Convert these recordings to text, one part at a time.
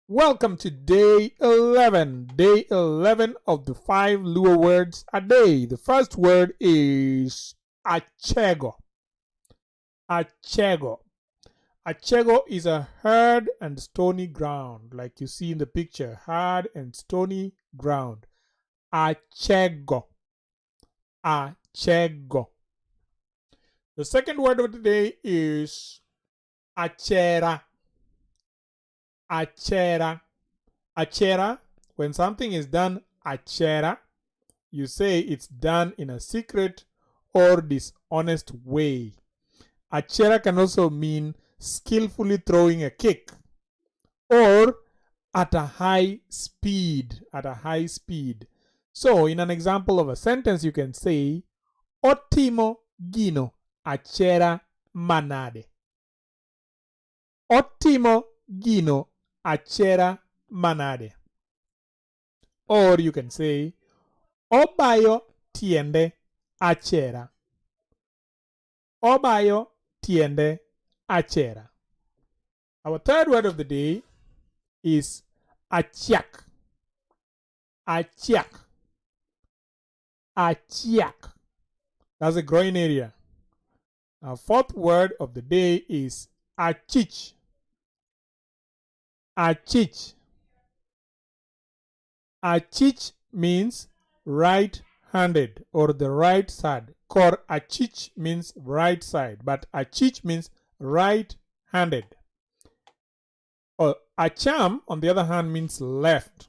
Welcome to day 11. Day 11 of the 5 Luo words a day. The first word is achego. Achego. Achego is a hard and stony ground, like you see in the picture. Hard and stony ground. Achego. Achego. The second word of the day is achera. Achera. Achera, when something is done achera, you say it's done in a secret or dishonest way. Achera can also mean skillfully throwing a kick or at a high speed. At a high speed. So, in an example of a sentence, you can say, Ottimo gino achera manade. Ottimo gino achera manade. Or you can say, Obayo tiende achera. Obayo tiende achera. Our third word of the day is achiach. Achiach. Achiach. That's a groin area. Our fourth word of the day is achich. Achich. Achich means right-handed or the right side. Kor achich means right side, but achich means right-handed. Acham, on the other hand, means left.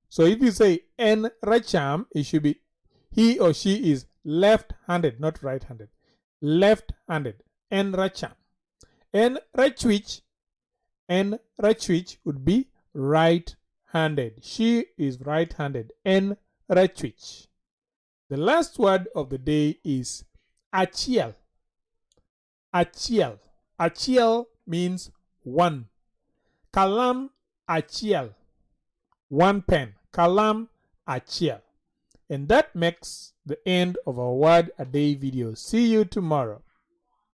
So if you say en racham, it should be he or she is left-handed, not right-handed. Left-handed. En racham. En rachwich. En rachwich would be right-handed. She is right-handed. En rachwich. The last word of the day is achiel. Achiel. Achiel means one. Kalam achiel. One pen. Kalam achiel. And that makes the end of our word a day video. See you tomorrow.